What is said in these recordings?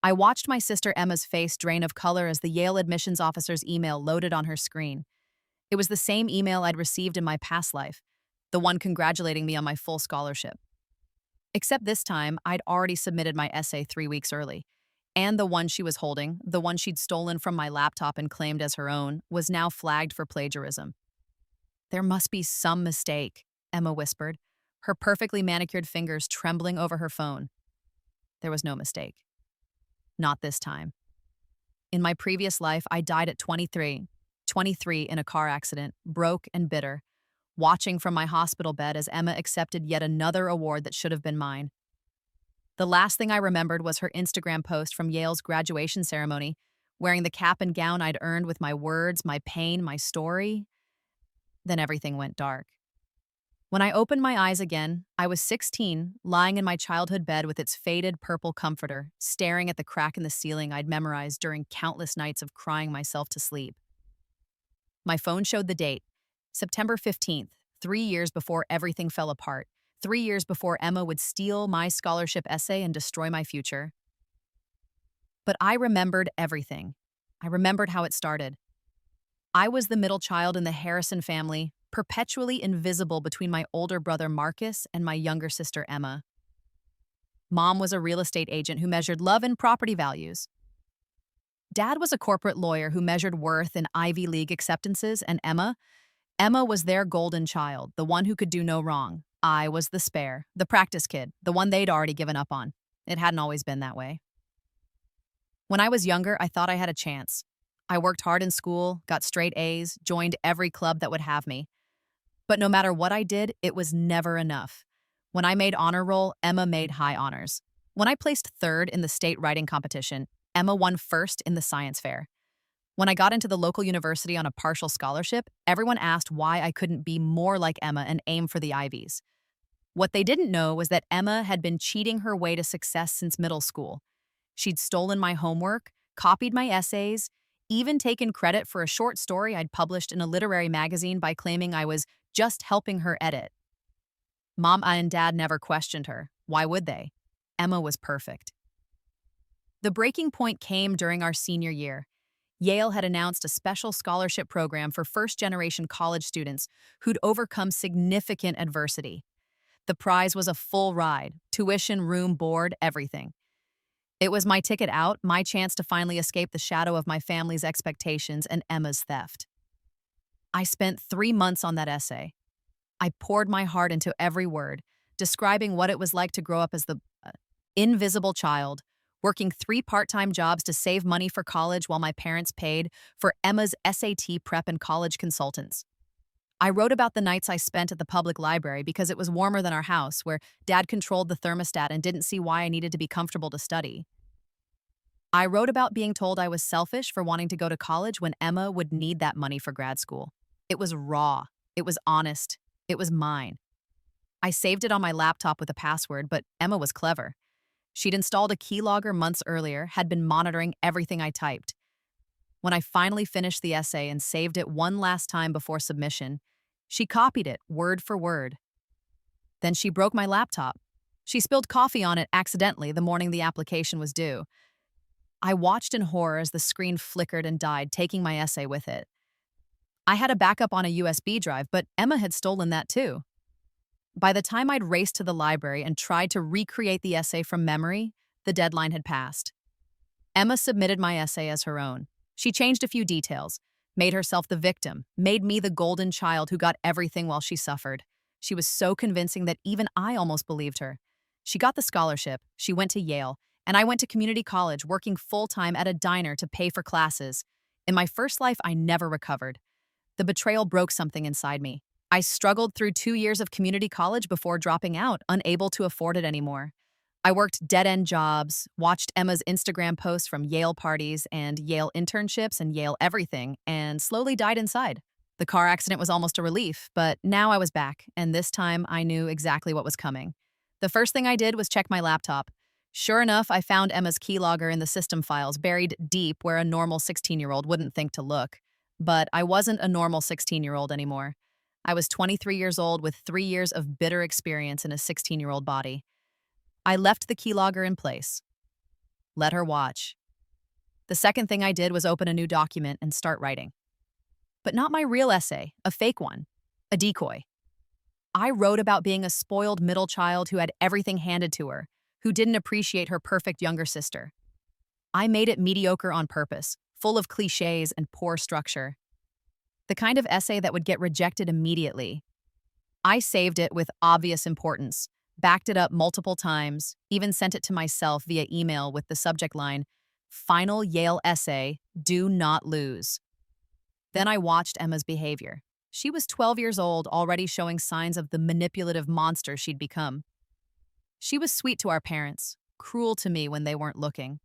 I watched my sister Emma's face drain of color as the Yale admissions officer's email loaded on her screen. It was the same email I'd received in my past life, the one congratulating me on my full scholarship. Except this time, I'd already submitted my essay 3 weeks early. And the one she was holding, the one she'd stolen from my laptop and claimed as her own, was now flagged for plagiarism. There must be some mistake, Emma whispered, her perfectly manicured fingers trembling over her phone. There was no mistake. Not this time. In my previous life, I died at 23 in a car accident, broke and bitter, watching from my hospital bed as Emma accepted yet another award that should have been mine. The last thing I remembered was her Instagram post from Yale's graduation ceremony, wearing the cap and gown I'd earned with my words, my pain, my story. Then everything went dark. When I opened my eyes again, I was 16, lying in my childhood bed with its faded purple comforter, staring at the crack in the ceiling I'd memorized during countless nights of crying myself to sleep. My phone showed the date, September 15th, 3 years before everything fell apart, 3 years before Emma would steal my scholarship essay and destroy my future. But I remembered everything. I remembered how it started. I was the middle child in the Harrison family, perpetually invisible between my older brother Marcus and my younger sister Emma. Mom was a real estate agent who measured love and property values. Dad was a corporate lawyer who measured worth in Ivy League acceptances, and Emma was their golden child, the one who could do no wrong. I was the spare, the practice kid, the one they'd already given up on. It hadn't always been that way. When I was younger, I thought I had a chance. I worked hard in school, got straight A's, joined every club that would have me. But no matter what I did, it was never enough. When I made honor roll, Emma made high honors. When I placed third in the state writing competition, Emma won first in the science fair. When I got into the local university on a partial scholarship, everyone asked why I couldn't be more like Emma and aim for the Ivies. What they didn't know was that Emma had been cheating her way to success since middle school. She'd stolen my homework, copied my essays, even taken credit for a short story I'd published in a literary magazine by claiming I was just helping her edit. Mom and Dad never questioned her. Why would they? Emma was perfect. The breaking point came during our senior year. Yale had announced a special scholarship program for first-generation college students who'd overcome significant adversity. The prize was a full ride, tuition, room, board, everything. It was my ticket out, my chance to finally escape the shadow of my family's expectations and Emma's theft. I spent 3 months on that essay. I poured my heart into every word, describing what it was like to grow up as the invisible child, working 3 part-time jobs to save money for college while my parents paid for Emma's SAT prep and college consultants. I wrote about the nights I spent at the public library because it was warmer than our house, where Dad controlled the thermostat and didn't see why I needed to be comfortable to study. I wrote about being told I was selfish for wanting to go to college when Emma would need that money for grad school. It was raw. It was honest. It was mine. I saved it on my laptop with a password, but Emma was clever. She'd installed a keylogger months earlier, had been monitoring everything I typed. When I finally finished the essay and saved it one last time before submission, she copied it word for word. Then she broke my laptop. She spilled coffee on it accidentally the morning the application was due. I watched in horror as the screen flickered and died, taking my essay with it. I had a backup on a USB drive, but Emma had stolen that too. By the time I'd raced to the library and tried to recreate the essay from memory, the deadline had passed. Emma submitted my essay as her own. She changed a few details, made herself the victim, made me the golden child who got everything while she suffered. She was so convincing that even I almost believed her. She got the scholarship, she went to Yale, and I went to community college working full-time at a diner to pay for classes. In my first life, I never recovered. The betrayal broke something inside me. I struggled through 2 years of community college before dropping out, unable to afford it anymore. I worked dead-end jobs, watched Emma's Instagram posts from Yale parties and Yale internships and Yale everything, and slowly died inside. The car accident was almost a relief, but now I was back, and this time I knew exactly what was coming. The first thing I did was check my laptop. Sure enough, I found Emma's keylogger in the system files, buried deep where a normal 16-year-old wouldn't think to look. But I wasn't a normal 16-year-old anymore. I was 23 years old with 3 years of bitter experience in a 16-year-old body. I left the keylogger in place. Let her watch. The second thing I did was open a new document and start writing. But not my real essay, a fake one, a decoy. I wrote about being a spoiled middle child who had everything handed to her, who didn't appreciate her perfect younger sister. I made it mediocre on purpose, full of cliches and poor structure. The kind of essay that would get rejected immediately. I saved it with obvious importance, backed it up multiple times, even sent it to myself via email with the subject line, "Final Yale essay, do not lose." Then I watched Emma's behavior. She was 12 years old, already showing signs of the manipulative monster she'd become. She was sweet to our parents, cruel to me when they weren't looking.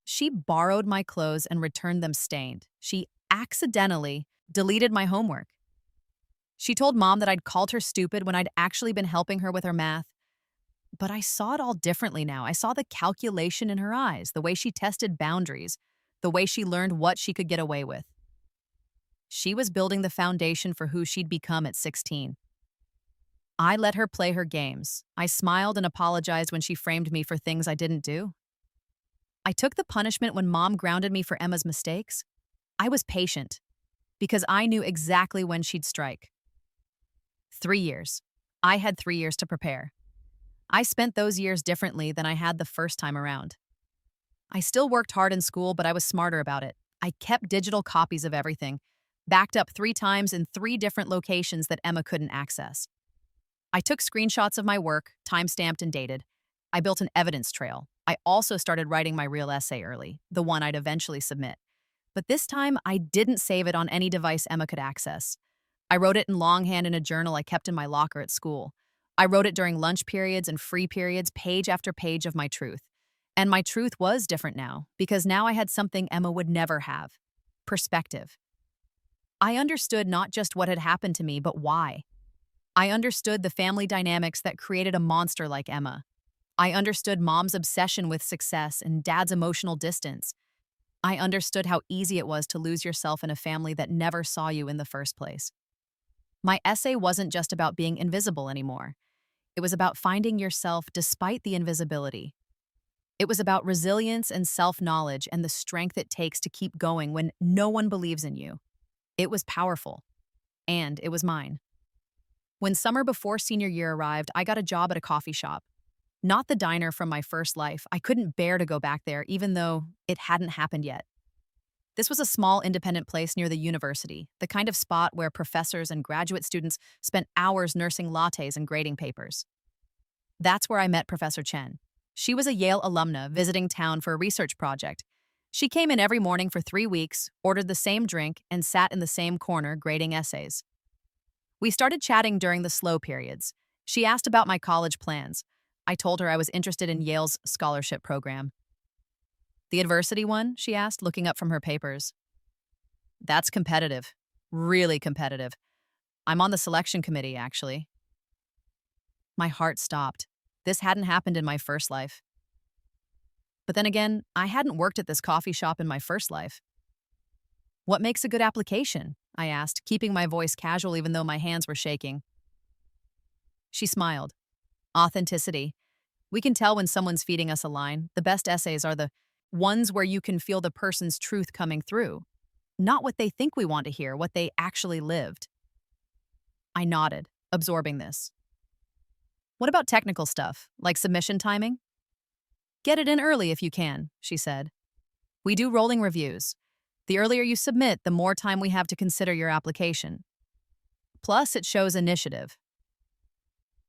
She borrowed my clothes and returned them stained. She accidentally deleted my homework. She told Mom that I'd called her stupid when I'd actually been helping her with her math. But I saw it all differently now. I saw the calculation in her eyes, the way she tested boundaries, the way she learned what she could get away with. She was building the foundation for who she'd become at 16. I let her play her games. I smiled and apologized when she framed me for things I didn't do. I took the punishment when Mom grounded me for Emma's mistakes. I was patient, because I knew exactly when she'd strike. 3 years. I had 3 years to prepare. I spent those years differently than I had the first time around. I still worked hard in school, but I was smarter about it. I kept digital copies of everything, backed up 3 times in 3 different locations that Emma couldn't access. I took screenshots of my work, time-stamped and dated. I built an evidence trail. I also started writing my real essay early, the one I'd eventually submit. But this time, I didn't save it on any device Emma could access. I wrote it in longhand in a journal I kept in my locker at school. I wrote it during lunch periods and free periods, page after page of my truth. And my truth was different now, because now I had something Emma would never have: perspective. I understood not just what had happened to me, but why. I understood the family dynamics that created a monster like Emma. I understood Mom's obsession with success and Dad's emotional distance. I understood how easy it was to lose yourself in a family that never saw you in the first place. My essay wasn't just about being invisible anymore. It was about finding yourself despite the invisibility. It was about resilience and self-knowledge and the strength it takes to keep going when no one believes in you. It was powerful. And it was mine. When summer before senior year arrived, I got a job at a coffee shop. Not the diner from my first life. I couldn't bear to go back there, even though it hadn't happened yet. This was a small independent place near the university, the kind of spot where professors and graduate students spent hours nursing lattes and grading papers. That's where I met Professor Chen. She was a Yale alumna visiting town for a research project. She came in every morning for 3 weeks, ordered the same drink, and sat in the same corner grading essays. We started chatting during the slow periods. She asked about my college plans. I told her I was interested in Yale's scholarship program. "The adversity one?" she asked, looking up from her papers. "That's competitive. Really competitive. I'm on the selection committee, actually." My heart stopped. This hadn't happened in my first life. But then again, I hadn't worked at this coffee shop in my first life. "What makes a good application?" I asked, keeping my voice casual even though my hands were shaking. She smiled. "Authenticity. We can tell when someone's feeding us a line. The best essays are the ones where you can feel the person's truth coming through. Not what they think we want to hear, what they actually lived." I nodded, absorbing this. "What about technical stuff, like submission timing?" "Get it in early if you can," she said. "We do rolling reviews. The earlier you submit, the more time we have to consider your application. Plus, it shows initiative."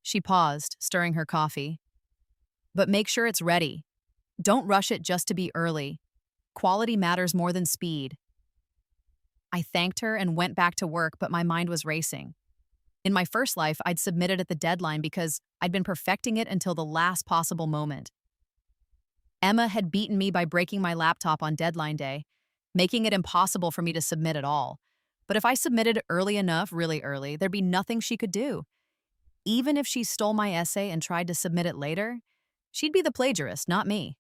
She paused, stirring her coffee. "But make sure it's ready. Don't rush it just to be early. Quality matters more than speed." I thanked her and went back to work, but my mind was racing. In my first life, I'd submitted at the deadline because I'd been perfecting it until the last possible moment. Emma had beaten me by breaking my laptop on deadline day, making it impossible for me to submit at all. But if I submitted early enough, really early, there'd be nothing she could do. Even if she stole my essay and tried to submit it later, she'd be the plagiarist, not me.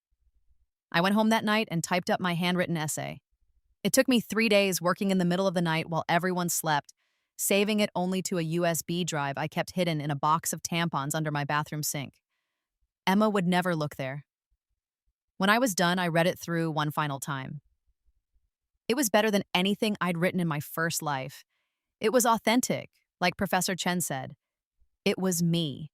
I went home that night and typed up my handwritten essay. It took me 3 days working in the middle of the night while everyone slept, saving it only to a USB drive I kept hidden in a box of tampons under my bathroom sink. Emma would never look there. When I was done, I read it through one final time. It was better than anything I'd written in my first life. It was authentic, like Professor Chen said. It was me.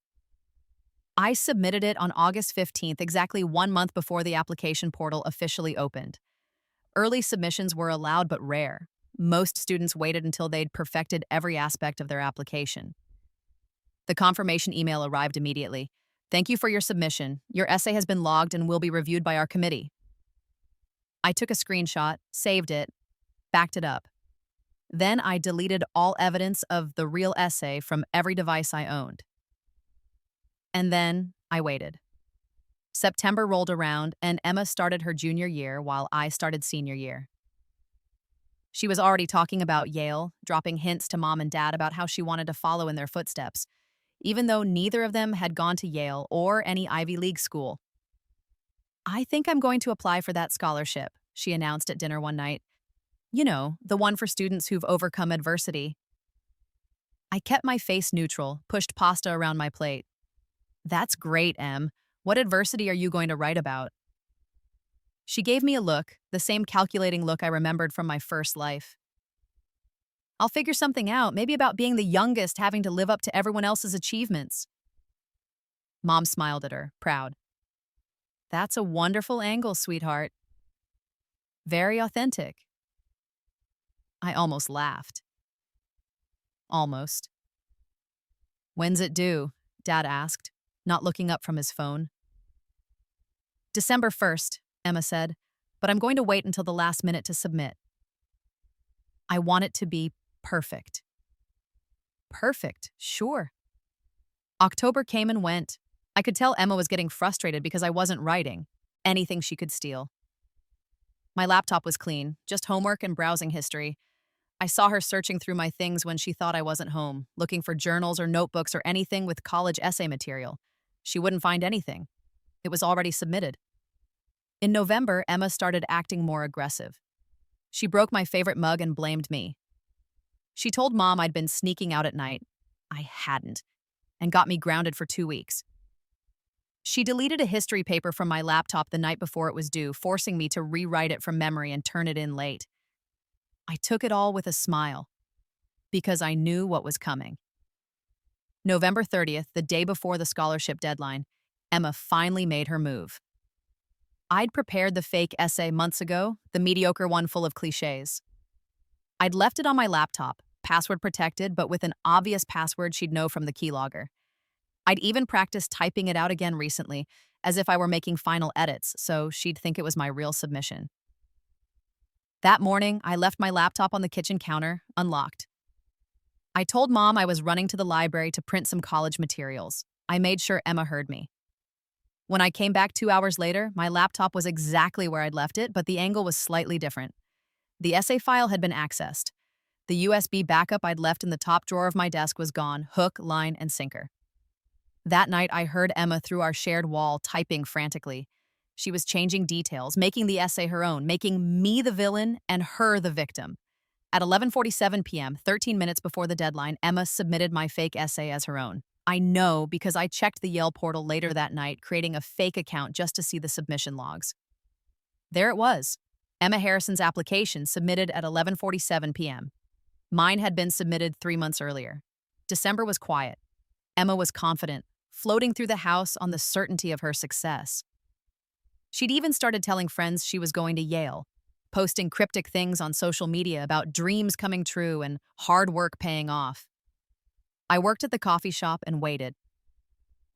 I submitted it on August 15th, exactly 1 month before the application portal officially opened. Early submissions were allowed but rare. Most students waited until they'd perfected every aspect of their application. The confirmation email arrived immediately. Thank you for your submission. Your essay has been logged and will be reviewed by our committee. I took a screenshot, saved it, backed it up. Then I deleted all evidence of the real essay from every device I owned. And then I waited. September rolled around and Emma started her junior year while I started senior year. She was already talking about Yale, dropping hints to mom and dad about how she wanted to follow in their footsteps, even though neither of them had gone to Yale or any Ivy League school. I think I'm going to apply for that scholarship, she announced at dinner one night. You know, the one for students who've overcome adversity. I kept my face neutral, pushed pasta around my plate. That's great, Em. What adversity are you going to write about? She gave me a look, the same calculating look I remembered from my first life. I'll figure something out, maybe about being the youngest having to live up to everyone else's achievements. Mom smiled at her, proud. That's a wonderful angle, sweetheart. Very authentic. I almost laughed. Almost. When's it due? Dad asked, not looking up from his phone. December 1st, Emma said, but I'm going to wait until the last minute to submit. I want it to be perfect. Perfect, sure. October came and went. I could tell Emma was getting frustrated because I wasn't writing anything she could steal. My laptop was clean, just homework and browsing history. I saw her searching through my things when she thought I wasn't home, looking for journals or notebooks or anything with college essay material. She wouldn't find anything. It was already submitted. In November, Emma started acting more aggressive. She broke my favorite mug and blamed me. She told Mom I'd been sneaking out at night. I hadn't, and got me grounded for 2 weeks. She deleted a history paper from my laptop the night before it was due, forcing me to rewrite it from memory and turn it in late. I took it all with a smile, because I knew what was coming. November 30th, the day before the scholarship deadline, Emma finally made her move. I'd prepared the fake essay months ago, the mediocre one full of cliches. I'd left it on my laptop, password protected, but with an obvious password she'd know from the keylogger. I'd even practiced typing it out again recently, as if I were making final edits, so she'd think it was my real submission. That morning, I left my laptop on the kitchen counter, unlocked. I told Mom I was running to the library to print some college materials. I made sure Emma heard me. When I came back 2 hours later, my laptop was exactly where I'd left it, but the angle was slightly different. The essay file had been accessed. The USB backup I'd left in the top drawer of my desk was gone, hook, line, and sinker. That night, I heard Emma through our shared wall, typing frantically. She was changing details, making the essay her own, making me the villain and her the victim. At 11:47 p.m., 13 minutes before the deadline, Emma submitted my fake essay as her own. I know because I checked the Yale portal later that night, creating a fake account just to see the submission logs. There it was, Emma Harrison's application submitted at 11:47 p.m. Mine had been submitted 3 months earlier. December was quiet. Emma was confident, floating through the house on the certainty of her success. She'd even started telling friends she was going to Yale, posting cryptic things on social media about dreams coming true and hard work paying off. I worked at the coffee shop and waited.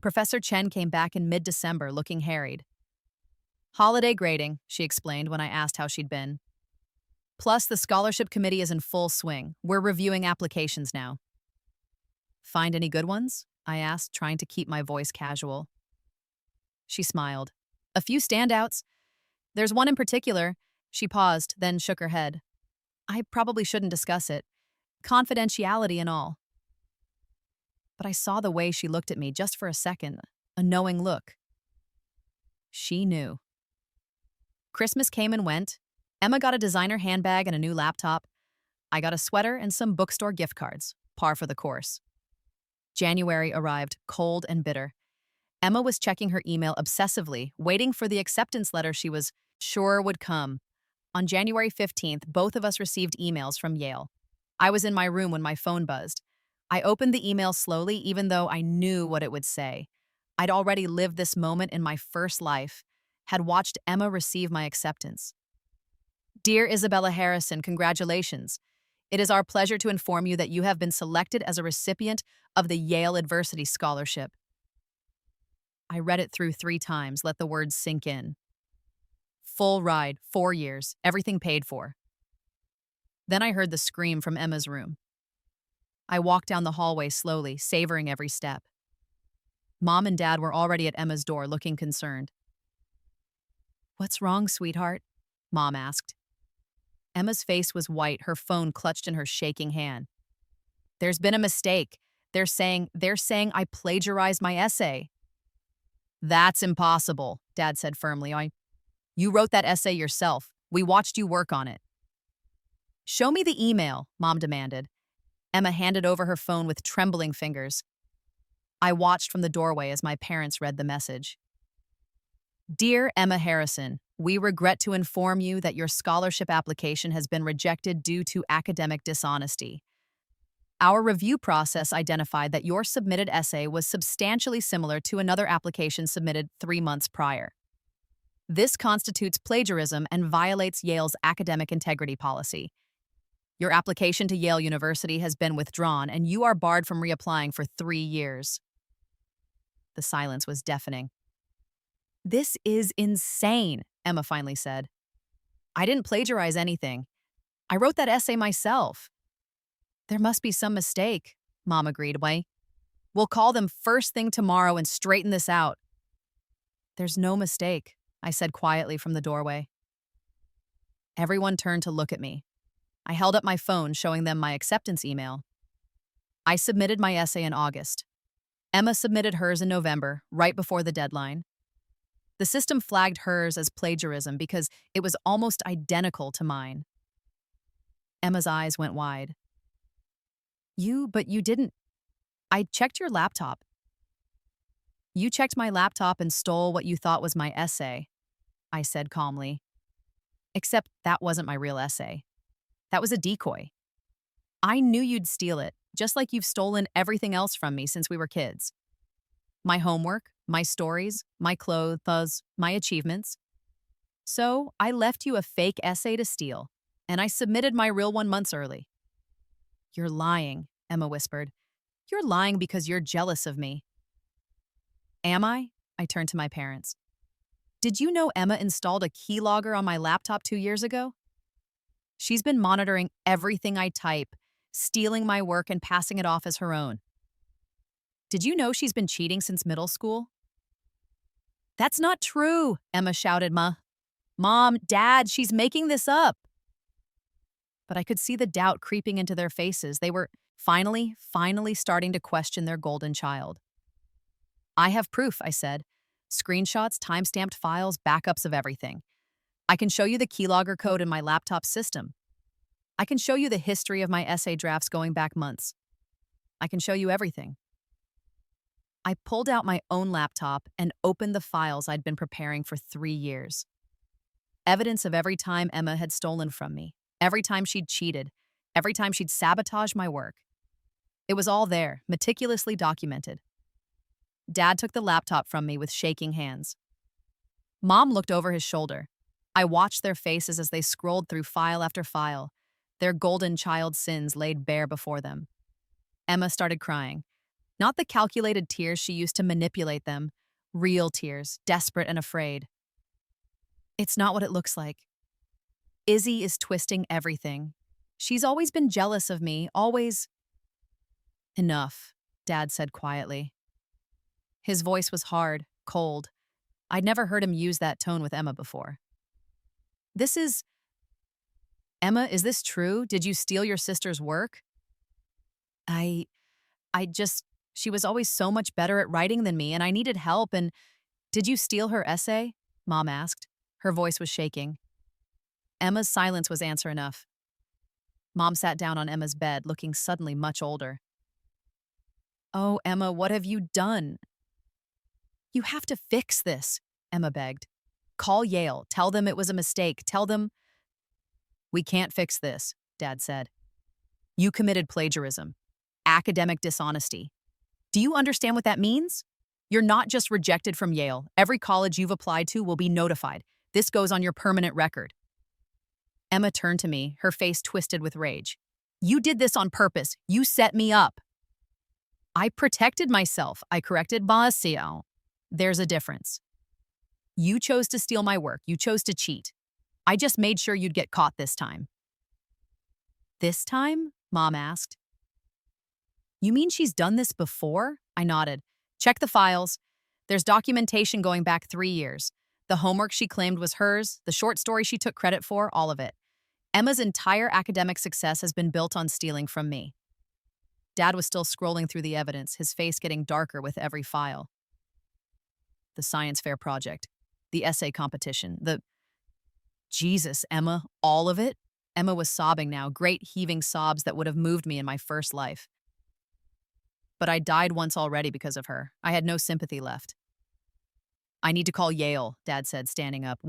Professor Chen came back in mid-December looking harried. Holiday grading, she explained when I asked how she'd been. Plus, the scholarship committee is in full swing. We're reviewing applications now. Find any good ones? I asked, trying to keep my voice casual. She smiled. A few standouts. There's one in particular. She paused, then shook her head. I probably shouldn't discuss it. Confidentiality and all. But I saw the way she looked at me just for a second, a knowing look. She knew. Christmas came and went. Emma got a designer handbag and a new laptop. I got a sweater and some bookstore gift cards, par for the course. January arrived, cold and bitter. Emma was checking her email obsessively, waiting for the acceptance letter she was sure would come. On January 15th, both of us received emails from Yale. I was in my room when my phone buzzed. I opened the email slowly, even though I knew what it would say. I'd already lived this moment in my first life, had watched Emma receive my acceptance. Dear Isabella Harrison, congratulations. It is our pleasure to inform you that you have been selected as a recipient of the Yale Adversity Scholarship. I read it through 3 times, let the words sink in. Full ride, 4 years, everything paid for. Then I heard the scream from Emma's room. I walked down the hallway slowly, savoring every step. Mom and Dad were already at Emma's door, looking concerned. "What's wrong, sweetheart?" Mom asked. Emma's face was white, her phone clutched in her shaking hand. "There's been a mistake. They're saying I plagiarized my essay." "That's impossible," Dad said firmly. You wrote that essay yourself. We watched you work on it." "Show me the email," Mom demanded. Emma handed over her phone with trembling fingers. I watched from the doorway as my parents read the message. "Dear Emma Harrison, we regret to inform you that your scholarship application has been rejected due to academic dishonesty. Our review process identified that your submitted essay was substantially similar to another application submitted 3 months prior. This constitutes plagiarism and violates Yale's academic integrity policy. Your application to Yale University has been withdrawn, and you are barred from reapplying for 3 years." The silence was deafening. "This is insane," Emma finally said. "I didn't plagiarize anything. I wrote that essay myself." "There must be some mistake," Mom agreed. "We'll call them first thing tomorrow and straighten this out." "There's no mistake," I said quietly from the doorway. Everyone turned to look at me. I held up my phone, showing them my acceptance email. I submitted my essay in August. Emma submitted hers in November, right before the deadline. The system flagged hers as plagiarism because it was almost identical to mine. Emma's eyes went wide. But you didn't. I checked your laptop." "You checked my laptop and stole what you thought was my essay," I said calmly. "Except that wasn't my real essay. That was a decoy. I knew you'd steal it, just like you've stolen everything else from me since we were kids. My homework, my stories, my clothes, my achievements. So I left you a fake essay to steal, and I submitted my real one months early." "You're lying," Emma whispered. "You're lying because you're jealous of me." "Am I?" I turned to my parents. "Did you know Emma installed a keylogger on my laptop 2 years ago? She's been monitoring everything I type, stealing my work and passing it off as her own. Did you know she's been cheating since middle school?" "That's not true," Emma shouted. Mom, Dad, she's making this up." But I could see the doubt creeping into their faces. They were finally starting to question their golden child. "I have proof," I said. "Screenshots, timestamped files, backups of everything. I can show you the keylogger code in my laptop system. I can show you the history of my essay drafts going back months. I can show you everything." I pulled out my own laptop and opened the files I'd been preparing for 3 years. Evidence of every time Emma had stolen from me, every time she'd cheated, every time she'd sabotaged my work. It was all there, meticulously documented. Dad took the laptop from me with shaking hands. Mom looked over his shoulder. I watched their faces as they scrolled through file after file, their golden child sins laid bare before them. Emma started crying. Not the calculated tears she used to manipulate them, real tears, desperate and afraid. "It's not what it looks like. Izzy is twisting everything. She's always been jealous of me, always—" "Enough," Dad said quietly. His voice was hard, cold. I'd never heard him use that tone with Emma before. Emma, is this true? Did you steal your sister's work?" She was always so much better at writing than me, and I needed help, and did you steal her essay?" Mom asked. Her voice was shaking. Emma's silence was answer enough. Mom sat down on Emma's bed, looking suddenly much older. "Oh, Emma, what have you done?" You have to fix this, Emma begged. Call Yale. Tell them it was a mistake. Tell them. We can't fix this, Dad said. You committed plagiarism, academic dishonesty. Do you understand what that means? You're not just rejected from Yale. Every college you've applied to will be notified. This goes on your permanent record. Emma turned to me, her face twisted with rage. You did this on purpose. You set me up. I protected myself, I corrected Basio. There's a difference. You chose to steal my work. You chose to cheat. I just made sure you'd get caught this time. This time? Mom asked. You mean she's done this before? I nodded. Check the files. There's documentation going back 3 years. The homework she claimed was hers, the short story she took credit for, all of it. Emma's entire academic success has been built on stealing from me. Dad was still scrolling through the evidence, his face getting darker with every file. The science fair project, the essay competition, Jesus, Emma, all of it? Emma was sobbing now, great heaving sobs that would have moved me in my first life. But I died once already because of her. I had no sympathy left. I need to call Yale, Dad said, standing up.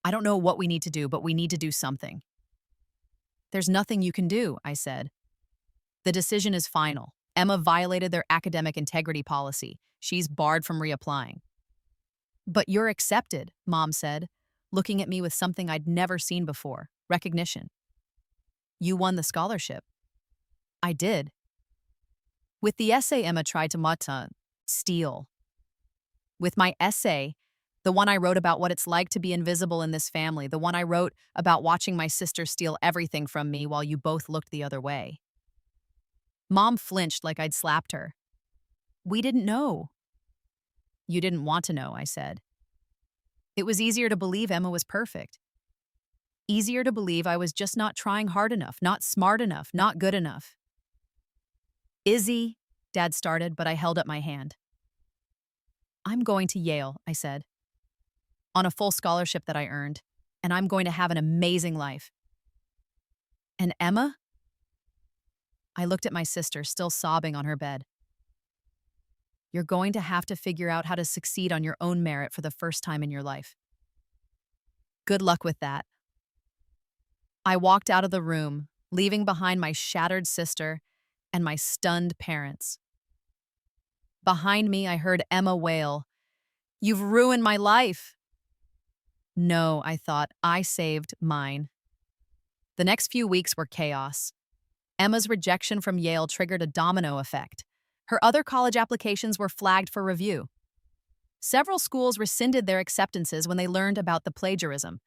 I don't know what we need to do, but we need to do something. There's nothing you can do, I said. The decision is final. Emma violated their academic integrity policy. She's barred from reapplying. But you're accepted, Mom said, looking at me with something I'd never seen before, recognition. You won the scholarship. I did. With the essay Emma tried to steal. With my essay, the one I wrote about what it's like to be invisible in this family, the one I wrote about watching my sister steal everything from me while you both looked the other way. Mom flinched like I'd slapped her. We didn't know. You didn't want to know, I said. It was easier to believe Emma was perfect. Easier to believe I was just not trying hard enough, not smart enough, not good enough. Izzy, Dad started, but I held up my hand. I'm going to Yale, I said, on a full scholarship that I earned, and I'm going to have an amazing life. And Emma? I looked at my sister, still sobbing on her bed. You're going to have to figure out how to succeed on your own merit for the first time in your life. Good luck with that. I walked out of the room, leaving behind my shattered sister and my stunned parents. Behind me, I heard Emma wail, "You've ruined my life." No, I thought, I saved mine. The next few weeks were chaos. Emma's rejection from Yale triggered a domino effect. Her other college applications were flagged for review. Several schools rescinded their acceptances when they learned about the plagiarism.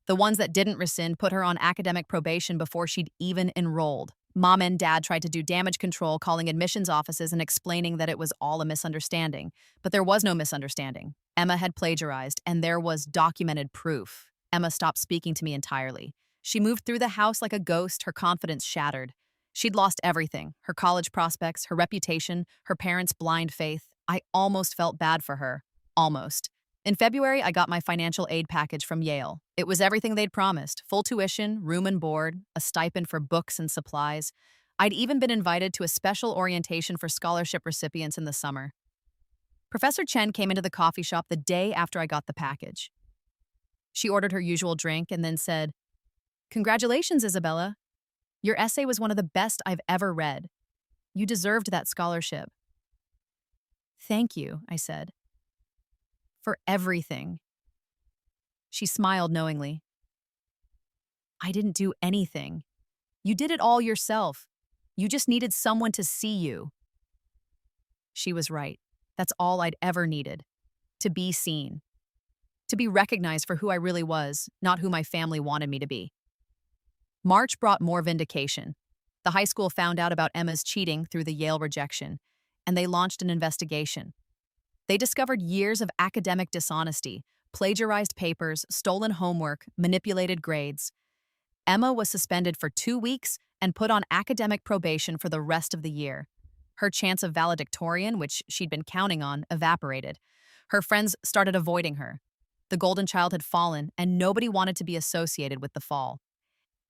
The ones that didn't rescind put her on academic probation before she'd even enrolled. Mom and Dad tried to do damage control, calling admissions offices and explaining that it was all a misunderstanding. But there was no misunderstanding. Emma had plagiarized, and there was documented proof. Emma stopped speaking to me entirely. She moved through the house like a ghost, her confidence shattered. She'd lost everything, her college prospects, her reputation, her parents' blind faith. I almost felt bad for her. Almost. In February, I got my financial aid package from Yale. It was everything they'd promised: full tuition, room and board, a stipend for books and supplies. I'd even been invited to a special orientation for scholarship recipients in the summer. Professor Chen came into the coffee shop the day after I got the package. She ordered her usual drink and then said, "Congratulations, Isabella. Your essay was one of the best I've ever read. You deserved that scholarship." "Thank you," I said. "For everything." She smiled knowingly. "I didn't do anything. You did it all yourself. You just needed someone to see you." She was right. That's all I'd ever needed. To be seen. To be recognized for who I really was, not who my family wanted me to be. March brought more vindication. The high school found out about Emma's cheating through the Yale rejection, and they launched an investigation. They discovered years of academic dishonesty, plagiarized papers, stolen homework, manipulated grades. Emma was suspended for 2 weeks and put on academic probation for the rest of the year. Her chance of valedictorian, which she'd been counting on, evaporated. Her friends started avoiding her. The golden child had fallen, and nobody wanted to be associated with the fall.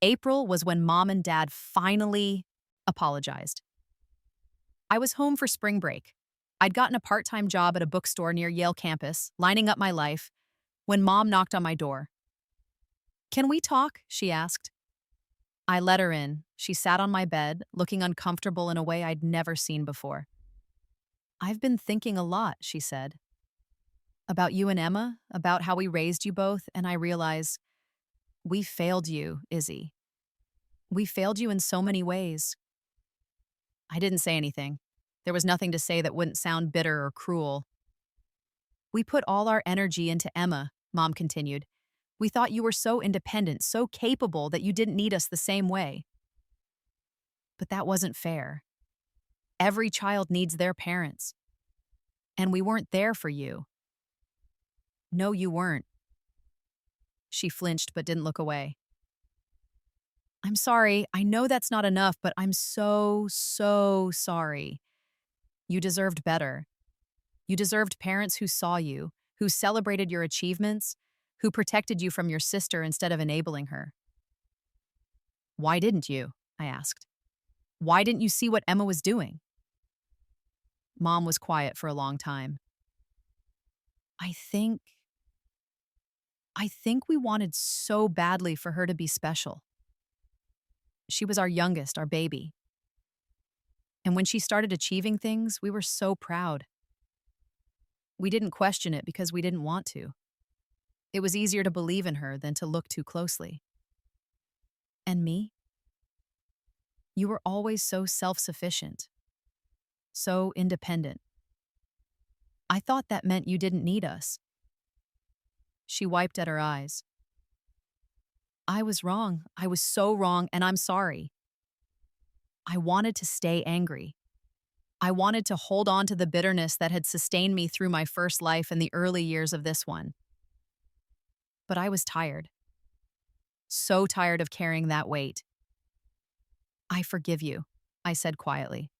April was when Mom and Dad finally apologized. I was home for spring break. I'd gotten a part-time job at a bookstore near Yale campus, lining up my life, when Mom knocked on my door. "Can we talk?" she asked. I let her in. She sat on my bed, looking uncomfortable in a way I'd never seen before. "I've been thinking a lot," she said. "About you and Emma, about how we raised you both, and I realize we failed you, Izzy. We failed you in so many ways." I didn't say anything. There was nothing to say that wouldn't sound bitter or cruel. "We put all our energy into Emma," Mom continued. "We thought you were so independent, so capable that you didn't need us the same way. But that wasn't fair. Every child needs their parents. And we weren't there for you." "No, you weren't." She flinched but didn't look away. "I'm sorry. I know that's not enough, but I'm so, so sorry. You deserved better. You deserved parents who saw you, who celebrated your achievements, who protected you from your sister instead of enabling her." "Why didn't you?" I asked. "Why didn't you see what Emma was doing?" Mom was quiet for a long time. I think we wanted so badly for her to be special. She was our youngest, our baby. And when she started achieving things, we were so proud. We didn't question it because we didn't want to. It was easier to believe in her than to look too closely. And me? You were always so self-sufficient, so independent. I thought that meant you didn't need us. She wiped at her eyes. I was wrong. I was so wrong, and I'm sorry. I wanted to stay angry. I wanted to hold on to the bitterness that had sustained me through my first life and the early years of this one. But I was tired. So tired of carrying that weight. "I forgive you," I said quietly.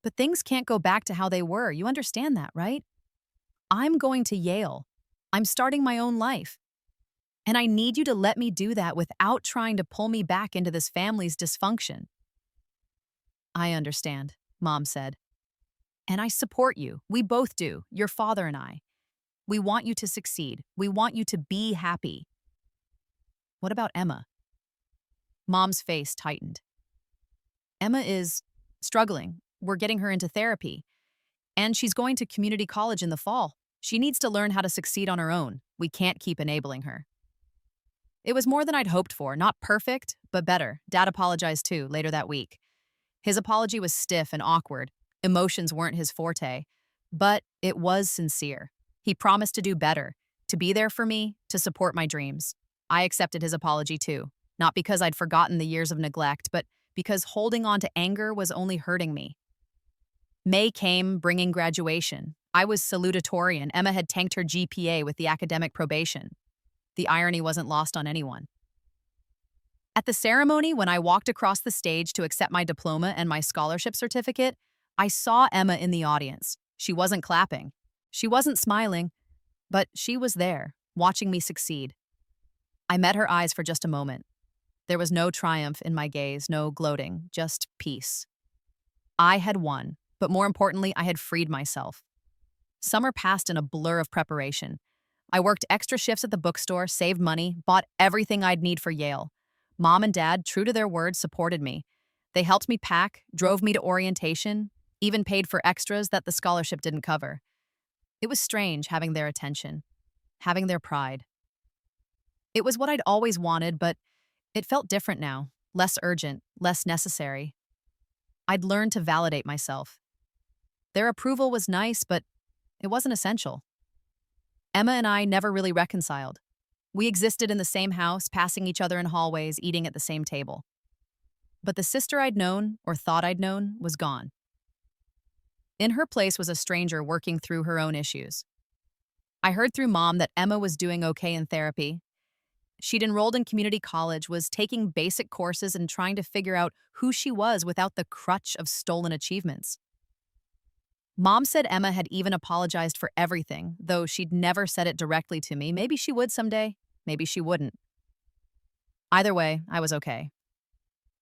"But things can't go back to how they were. You understand that, right? I'm going to Yale. I'm starting my own life. And I need you to let me do that without trying to pull me back into this family's dysfunction." "I understand," Mom said. "And I support you. We both do, your father and I. We want you to succeed. We want you to be happy." "What about Emma?" Mom's face tightened. "Emma is struggling. We're getting her into therapy. And she's going to community college in the fall. She needs to learn how to succeed on her own. We can't keep enabling her." It was more than I'd hoped for. Not perfect, but better. Dad apologized too, later that week. His apology was stiff and awkward. Emotions weren't his forte. But it was sincere. He promised to do better, to be there for me, to support my dreams. I accepted his apology too. Not because I'd forgotten the years of neglect, but because holding on to anger was only hurting me. May came, bringing graduation. I was salutatorian. Emma had tanked her GPA with the academic probation. The irony wasn't lost on anyone. At the ceremony, when I walked across the stage to accept my diploma and my scholarship certificate, I saw Emma in the audience. She wasn't clapping. She wasn't smiling, but she was there, watching me succeed. I met her eyes for just a moment. There was no triumph in my gaze, no gloating, just peace. I had won, but more importantly, I had freed myself. Summer passed in a blur of preparation. I worked extra shifts at the bookstore, saved money, bought everything I'd need for Yale. Mom and Dad, true to their word, supported me. They helped me pack, drove me to orientation, even paid for extras that the scholarship didn't cover. It was strange having their attention, having their pride. It was what I'd always wanted, but it felt different now, less urgent, less necessary. I'd learned to validate myself. Their approval was nice, but it wasn't essential. Emma and I never really reconciled. We existed in the same house, passing each other in hallways, eating at the same table. But the sister I'd known, or thought I'd known, was gone. In her place was a stranger working through her own issues. I heard through Mom that Emma was doing okay in therapy. She'd enrolled in community college, was taking basic courses and trying to figure out who she was without the crutch of stolen achievements. Mom said Emma had even apologized for everything, though she'd never said it directly to me. Maybe she would someday, maybe she wouldn't. Either way, I was okay.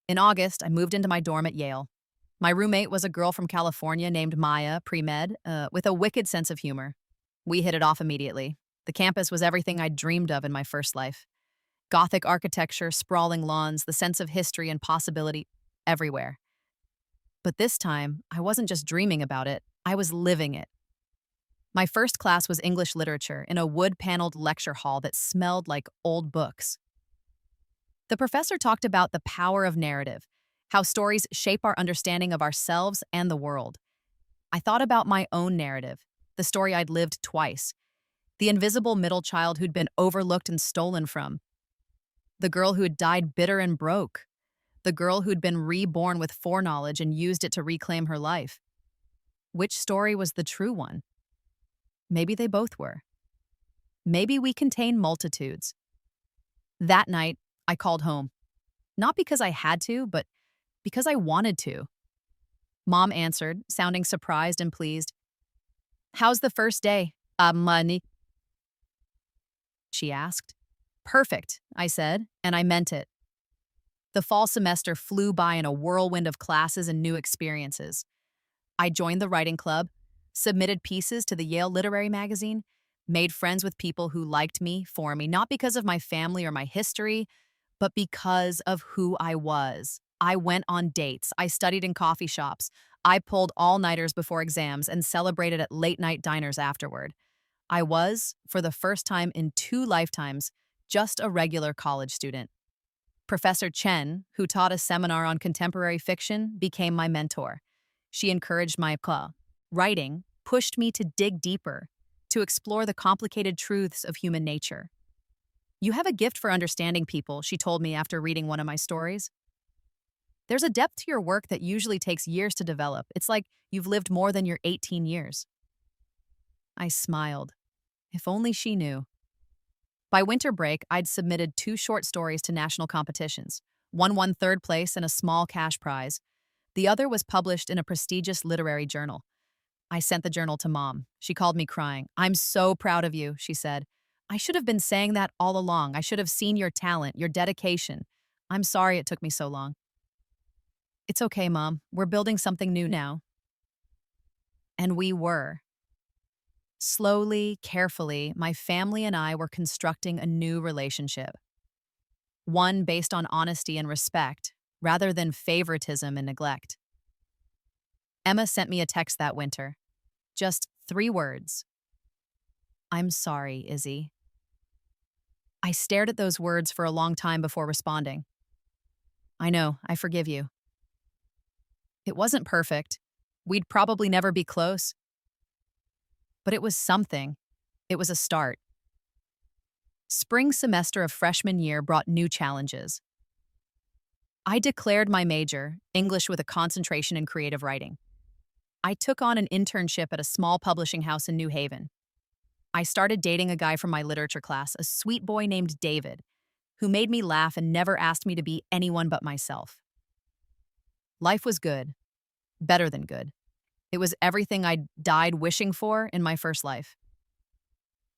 In August, I moved into my dorm at Yale. My roommate was a girl from California named Maya, pre-med, with a wicked sense of humor. We hit it off immediately. The campus was everything I'd dreamed of in my first life. Gothic architecture, sprawling lawns, the sense of history and possibility everywhere. But this time, I wasn't just dreaming about it, I was living it. My first class was English literature in a wood-paneled lecture hall that smelled like old books. The professor talked about the power of narrative, how stories shape our understanding of ourselves and the world. I thought about my own narrative, the story I'd lived twice, the invisible middle child who'd been overlooked and stolen from, the girl who had died bitter and broke, the girl who'd been reborn with foreknowledge and used it to reclaim her life. Which story was the true one? Maybe they both were. Maybe we contain multitudes. That night, I called home. Not because I had to, but because I wanted to. Mom answered, sounding surprised and pleased. "How's the first day, money?" she asked. "Perfect," I said, and I meant it. The fall semester flew by in a whirlwind of classes and new experiences. I joined the writing club, submitted pieces to the Yale literary magazine, made friends with people who liked me for me, not because of my family or my history, but because of who I was. I went on dates, I studied in coffee shops, I pulled all-nighters before exams and celebrated at late-night diners afterward. I was, for the first time in 2 lifetimes, just a regular college student. Professor Chen, who taught a seminar on contemporary fiction, became my mentor. She encouraged my writing, pushed me to dig deeper, to explore the complicated truths of human nature. "You have a gift for understanding people," she told me after reading one of my stories. "There's a depth to your work that usually takes years to develop. It's like you've lived more than your 18 years. I smiled. If only she knew. By winter break, I'd submitted 2 short stories to national competitions. One won 3rd place and a small cash prize. The other was published in a prestigious literary journal. I sent the journal to Mom. She called me crying. "I'm so proud of you," she said. "I should have been saying that all along. I should have seen your talent, your dedication. I'm sorry it took me so long." "It's okay, Mom. We're building something new now." And we were. Slowly, carefully, my family and I were constructing a new relationship. One based on honesty and respect, rather than favoritism and neglect. Emma sent me a text that winter. Just 3 words. "I'm sorry, Izzy." I stared at those words for a long time before responding. "I know, I forgive you." It wasn't perfect. We'd probably never be close. But it was something. It was a start. Spring semester of freshman year brought new challenges. I declared my major, English with a concentration in creative writing. I took on an internship at a small publishing house in New Haven. I started dating a guy from my literature class, a sweet boy named David, who made me laugh and never asked me to be anyone but myself. Life was good. Better than good. It was everything I'd died wishing for in my first life.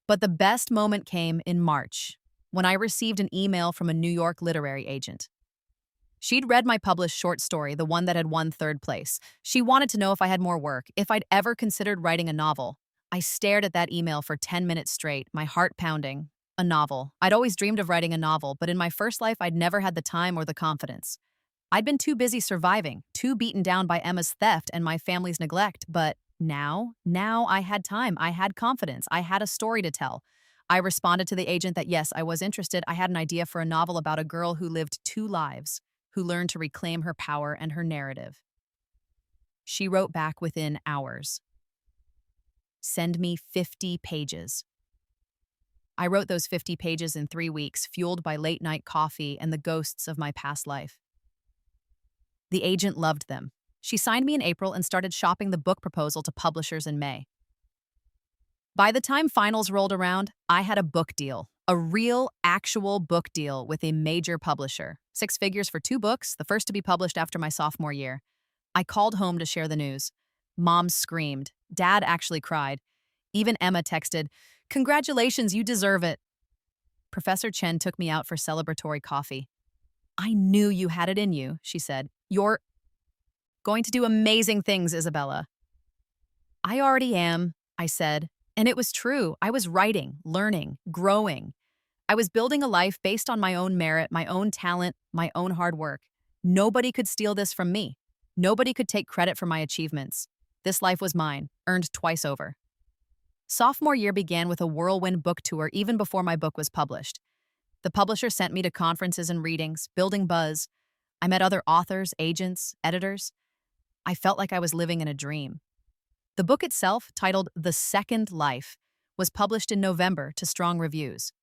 But the best moment came in March, when I received an email from a New York literary agent. She'd read my published short story, the one that had won 3rd place. She wanted to know if I had more work, if I'd ever considered writing a novel. I stared at that email for 10 minutes straight, my heart pounding. A novel. I'd always dreamed of writing a novel, but in my first life, I'd never had the time or the confidence. I'd been too busy surviving, too beaten down by Emma's theft and my family's neglect, but now I had time, I had confidence, I had a story to tell. I responded to the agent that yes, I was interested. I had an idea for a novel about a girl who lived 2 lives, who learned to reclaim her power and her narrative. She wrote back within hours. "Send me 50 pages. I wrote those 50 pages in 3 weeks, fueled by late-night coffee and the ghosts of my past life. The agent loved them. She signed me in April and started shopping the book proposal to publishers in May. By the time finals rolled around, I had a book deal, a real, actual book deal with a major publisher. 6 figures for 2 books, the first to be published after my sophomore year. I called home to share the news. Mom screamed. Dad actually cried. Even Emma texted, "Congratulations, you deserve it." Professor Chen took me out for celebratory coffee. "I knew you had it in you," she said. Going to do amazing things, Isabella. I already am, I said. And it was true. I was writing, learning, growing. I was building a life based on my own merit, my own talent, my own hard work. Nobody could steal this from me. Nobody could take credit for my achievements. This life was mine, earned twice over. Sophomore year began with a whirlwind book tour even before my book was published. The publisher sent me to conferences and readings, building buzz. I met other authors, agents, editors. I felt like I was living in a dream. The book itself, titled The Second Life, was published in November to strong reviews.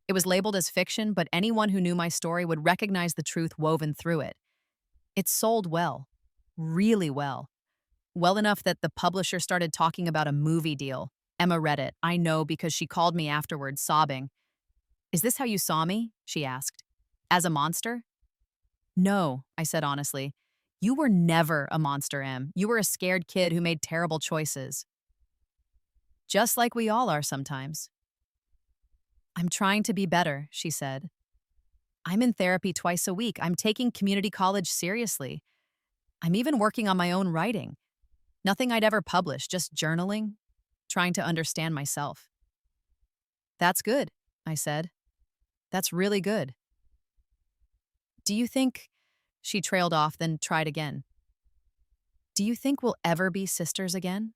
It was labeled as fiction, but anyone who knew my story would recognize the truth woven through it. It sold well, really well. Well enough that the publisher started talking about a movie deal. Emma read it. I know because she called me afterwards, sobbing. "Is this how you saw me?" she asked. "As a monster?" "No," I said honestly. "You were never a monster, Em. You were a scared kid who made terrible choices. Just like we all are sometimes." "I'm trying to be better," she said. "I'm in therapy twice a week. I'm taking community college seriously. I'm even working on my own writing. Nothing I'd ever publish, just journaling, trying to understand myself." "That's good," I said. "That's really good. Do you think—" She trailed off, then tried again. "Do you think we'll ever be sisters again?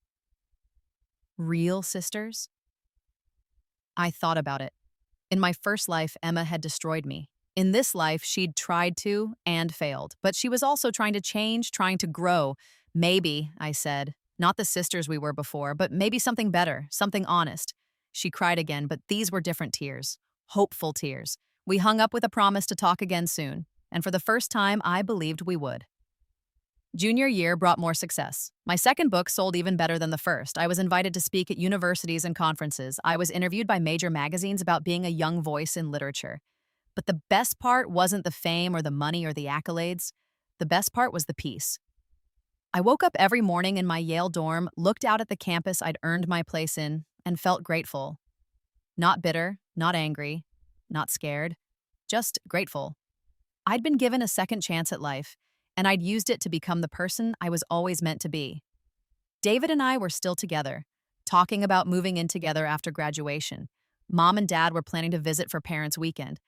Real sisters?" I thought about it. In my first life, Emma had destroyed me. In this life, she'd tried to and failed. But she was also trying to change, trying to grow. "Maybe," I said. "Not the sisters we were before, but maybe something better, something honest." She cried again, but these were different tears. Hopeful tears. We hung up with a promise to talk again soon. And for the first time, I believed we would. Junior year brought more success. My second book sold even better than the first. I was invited to speak at universities and conferences. I was interviewed by major magazines about being a young voice in literature. But the best part wasn't the fame or the money or the accolades. The best part was the peace. I woke up every morning in my Yale dorm, looked out at the campus I'd earned my place in, and felt grateful. Not bitter, not angry, not scared, just grateful. I'd been given a second chance at life, and I'd used it to become the person I was always meant to be. David and I were still together, talking about moving in together after graduation. Mom and Dad were planning to visit for Parents' Weekend.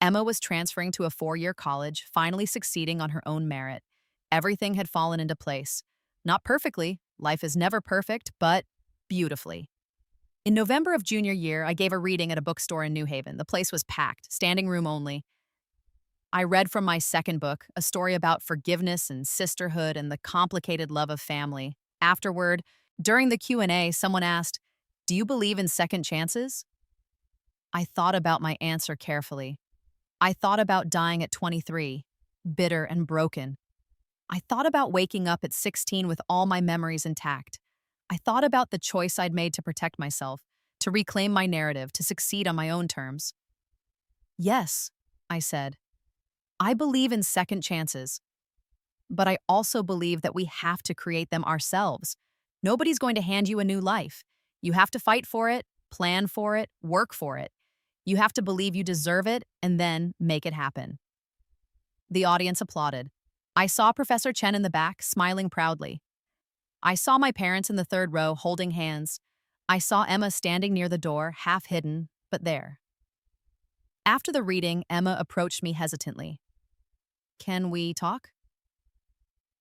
Emma was transferring to a 4-year college, finally succeeding on her own merit. Everything had fallen into place. Not perfectly, life is never perfect, but beautifully. In November of junior year, I gave a reading at a bookstore in New Haven. The place was packed, standing room only. I read from my second book, a story about forgiveness and sisterhood and the complicated love of family. Afterward, during the Q&A, someone asked, "Do you believe in second chances?" I thought about my answer carefully. I thought about dying at 23, bitter and broken. I thought about waking up at 16 with all my memories intact. I thought about the choice I'd made to protect myself, to reclaim my narrative, to succeed on my own terms. "Yes," I said. "I believe in second chances, but I also believe that we have to create them ourselves. Nobody's going to hand you a new life. You have to fight for it, plan for it, work for it. You have to believe you deserve it and then make it happen." The audience applauded. I saw Professor Chen in the back, smiling proudly. I saw my parents in the third row holding hands. I saw Emma standing near the door, half hidden, but there. After the reading, Emma approached me hesitantly. "Can we talk?"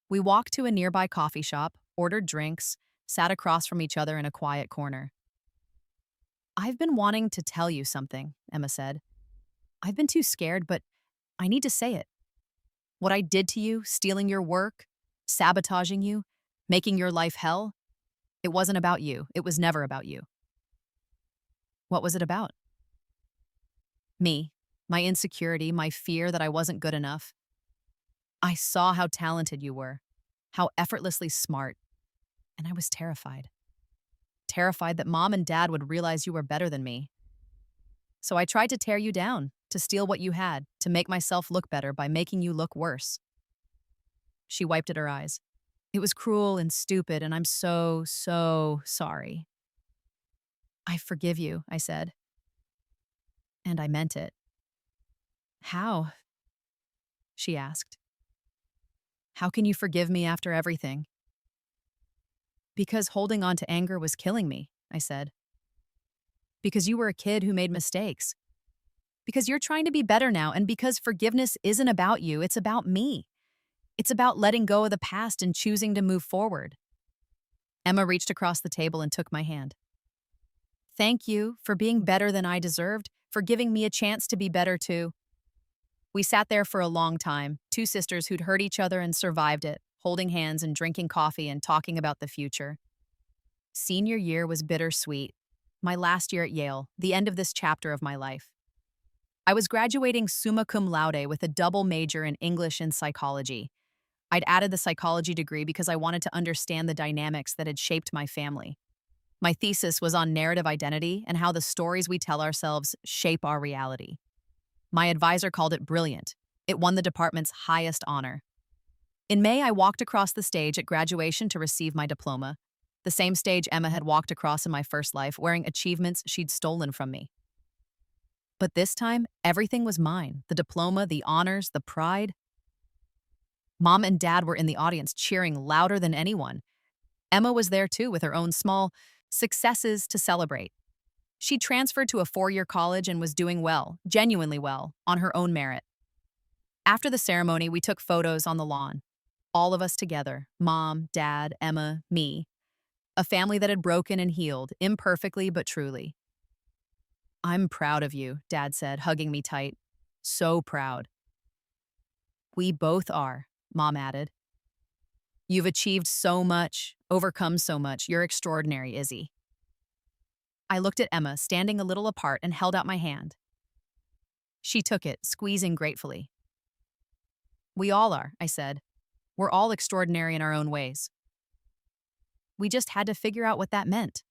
We walked to a nearby coffee shop, ordered drinks, sat across from each other in a quiet corner. "I've been wanting to tell you something," Emma said. "I've been too scared, but I need to say it. What I did to you, stealing your work, sabotaging you, making your life hell, it wasn't about you. It was never about you." "What was it about?" "Me, my insecurity, my fear that I wasn't good enough. I saw how talented you were, how effortlessly smart, and I was terrified. Terrified that Mom and Dad would realize you were better than me. So I tried to tear you down, to steal what you had, to make myself look better by making you look worse." She wiped at her eyes. "It was cruel and stupid, and I'm so, so sorry." "I forgive you," I said. And I meant it. "How?" she asked. How can you forgive me after everything? Because holding on to anger was killing me, I said. Because you were a kid who made mistakes. Because you're trying to be better now, and because forgiveness isn't about you, it's about me. It's about letting go of the past and choosing to move forward. Emma reached across the table and took my hand. Thank you for being better than I deserved, for giving me a chance to be better too. We sat there for a long time, two sisters who'd hurt each other and survived it, holding hands and drinking coffee and talking about the future. Senior year was bittersweet. My last year at Yale, the end of this chapter of my life. I was graduating summa cum laude with a double major in English and psychology. I'd added the psychology degree because I wanted to understand the dynamics that had shaped my family. My thesis was on narrative identity and how the stories we tell ourselves shape our reality. My advisor called it brilliant. It won the department's highest honor. In May, I walked across the stage at graduation to receive my diploma, the same stage Emma had walked across in my first life, wearing achievements she'd stolen from me. But this time, everything was mine: the diploma, the honors, the pride. Mom and Dad were in the audience, cheering louder than anyone. Emma was there too, with her own small successes to celebrate. She transferred to a 4-year college and was doing well, genuinely well, on her own merit. After the ceremony, we took photos on the lawn. All of us together: Mom, Dad, Emma, me. A family that had broken and healed, imperfectly but truly. I'm proud of you, Dad said, hugging me tight. So proud. We both are, Mom added. You've achieved so much, overcome so much. You're extraordinary, Izzy. I looked at Emma, standing a little apart, and held out my hand. She took it, squeezing gratefully. We all are, I said. We're all extraordinary in our own ways. We just had to figure out what that meant.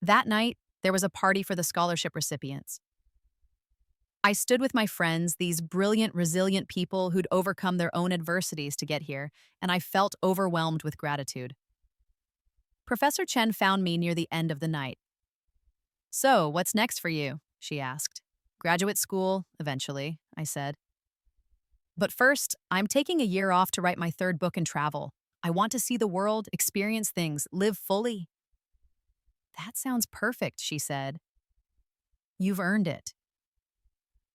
That night, there was a party for the scholarship recipients. I stood with my friends, these brilliant, resilient people who'd overcome their own adversities to get here, and I felt overwhelmed with gratitude. Professor Chen found me near the end of the night. So, what's next for you? She asked. Graduate school, eventually, I said. But first, I'm taking a year off to write my 3rd book and travel. I want to see the world, experience things, live fully. That sounds perfect, she said. You've earned it.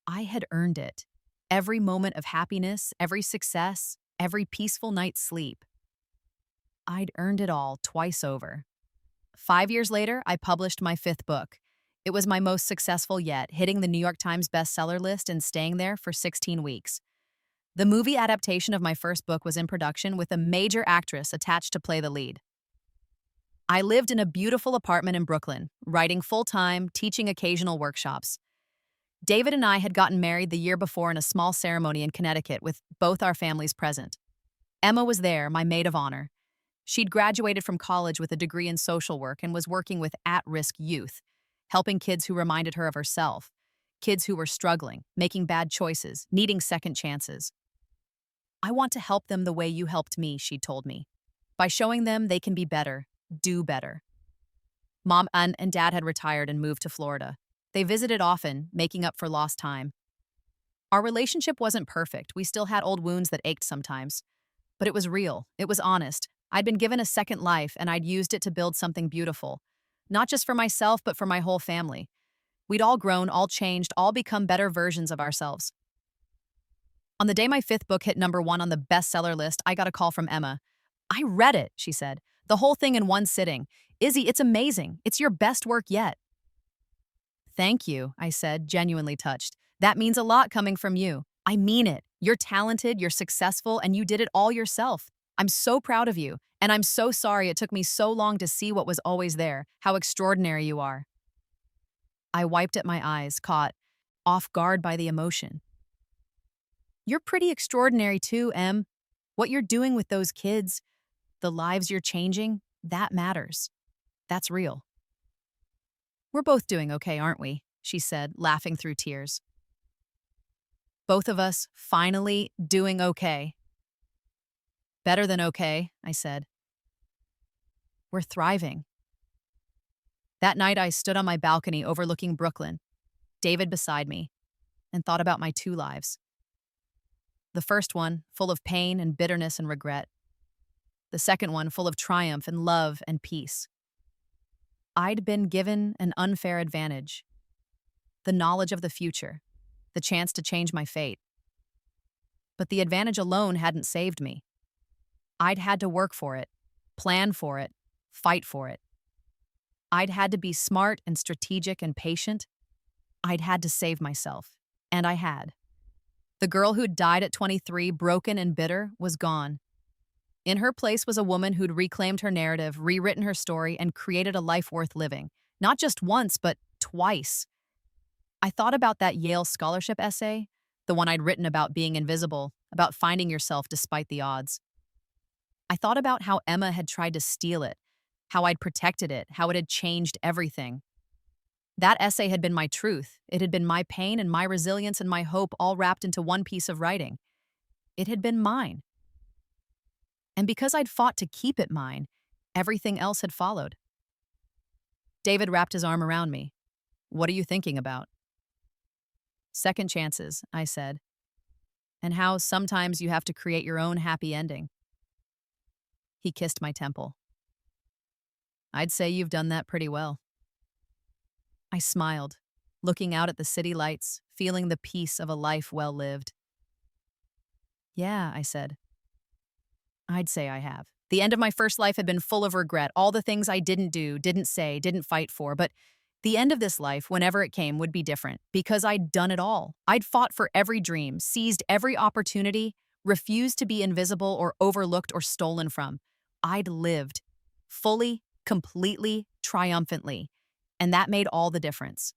I had earned it. Every moment of happiness, every success, every peaceful night's sleep. I'd earned it all twice over. 5 years later, I published my 5th book. It was my most successful yet, hitting the New York Times bestseller list and staying there for 16 weeks. The movie adaptation of my first book was in production with a major actress attached to play the lead. I lived in a beautiful apartment in Brooklyn, writing full-time, teaching occasional workshops. David and I had gotten married the year before in a small ceremony in Connecticut with both our families present. Emma was there, my maid of honor. She'd graduated from college with a degree in social work and was working with at-risk youth, helping kids who reminded her of herself, kids who were struggling, making bad choices, needing second chances. I want to help them the way you helped me, she told me, by showing them they can be better, do better. Mom and Dad had retired and moved to Florida. They visited often, making up for lost time. Our relationship wasn't perfect. We still had old wounds that ached sometimes. But it was real. It was honest. I'd been given a second life, and I'd used it to build something beautiful. Not just for myself, but for my whole family. We'd all grown, all changed, all become better versions of ourselves. On the day my 5th book hit #1 on the bestseller list, I got a call from Emma. I read it, she said. The whole thing in one sitting. Izzy, it's amazing. It's your best work yet. Thank you, I said, genuinely touched. That means a lot coming from you. I mean it. You're talented, you're successful, and you did it all yourself. I'm so proud of you, and I'm so sorry it took me so long to see what was always there, how extraordinary you are. I wiped at my eyes, caught off guard by the emotion. You're pretty extraordinary too, Em. What you're doing with those kids, the lives you're changing, that matters. That's real. We're both doing okay, aren't we? She said, laughing through tears. Both of us finally doing okay. Better than okay, I said. We're thriving. That night I stood on my balcony overlooking Brooklyn, David beside me, and thought about my 2 lives. The first one, full of pain and bitterness and regret. The second one, full of triumph and love and peace. I'd been given an unfair advantage, the knowledge of the future, the chance to change my fate. But the advantage alone hadn't saved me. I'd had to work for it, plan for it, fight for it. I'd had to be smart and strategic and patient. I'd had to save myself, and I had. The girl who'd died at 23, broken and bitter, was gone. In her place was a woman who'd reclaimed her narrative, rewritten her story, and created a life worth living. Not just once, but twice. I thought about that Yale scholarship essay, the one I'd written about being invisible, about finding yourself despite the odds. I thought about how Emma had tried to steal it, how I'd protected it, how it had changed everything. That essay had been my truth. It had been my pain and my resilience and my hope all wrapped into one piece of writing. It had been mine. And because I'd fought to keep it mine, everything else had followed. David wrapped his arm around me. "What are you thinking about?" "Second chances," I said, "and how sometimes you have to create your own happy ending." He kissed my temple. "I'd say you've done that pretty well." I smiled, looking out at the city lights, feeling the peace of a life well lived. "Yeah," I said. "I'd say I have. The end of my first life had been full of regret, all the things I didn't do, didn't say, didn't fight for, but the end of this life, whenever it came, would be different, because I'd done it all. I'd fought for every dream, seized every opportunity, refused to be invisible or overlooked or stolen from. I'd lived, fully, completely, triumphantly, and that made all the difference.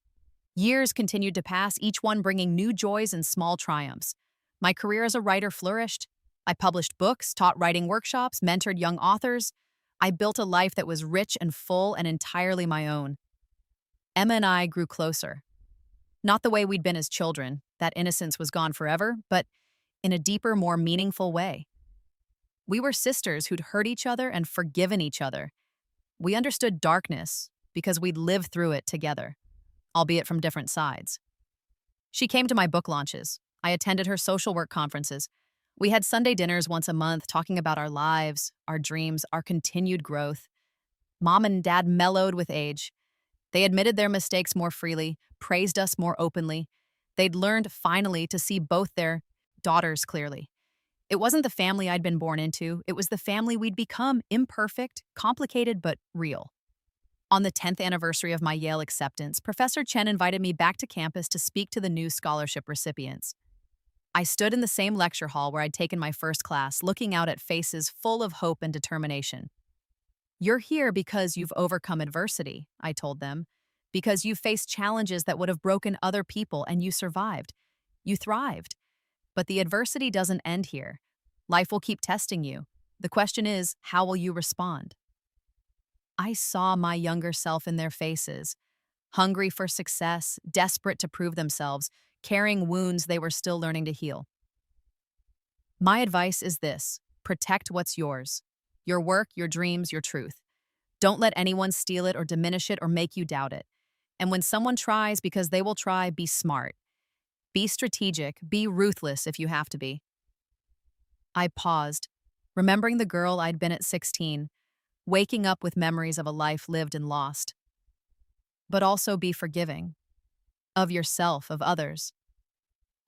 Years continued to pass, each one bringing new joys and small triumphs. My career as a writer flourished. I published books, taught writing workshops, mentored young authors. I built a life that was rich and full and entirely my own. Emma and I grew closer. Not the way we'd been as children, that innocence was gone forever, but in a deeper, more meaningful way. We were sisters who'd hurt each other and forgiven each other. We understood darkness because we'd lived through it together, albeit from different sides. She came to my book launches. I attended her social work conferences. We had Sunday dinners once a month talking about our lives, our dreams, our continued growth. Mom and Dad mellowed with age. They admitted their mistakes more freely, praised us more openly. They'd learned finally to see both their daughters clearly. It wasn't the family I'd been born into. It was the family we'd become, imperfect, complicated, but real. On the 10th anniversary of my Yale acceptance, Professor Chen invited me back to campus to speak to the new scholarship recipients. I stood in the same lecture hall where I'd taken my first class, looking out at faces full of hope and determination. "You're here because you've overcome adversity," I told them, "because you faced challenges that would have broken other people and you survived. You thrived. But the adversity doesn't end here. Life will keep testing you. The question is, how will you respond?" I saw my younger self in their faces, hungry for success, desperate to prove themselves, carrying wounds they were still learning to heal. My advice is this: protect what's yours. Your work, your dreams, your truth. Don't let anyone steal it or diminish it or make you doubt it. And when someone tries, because they will try, be smart. Be strategic, be ruthless if you have to be. I paused, remembering the girl I'd been at 16, waking up with memories of a life lived and lost. But also be forgiving. Of yourself, of others.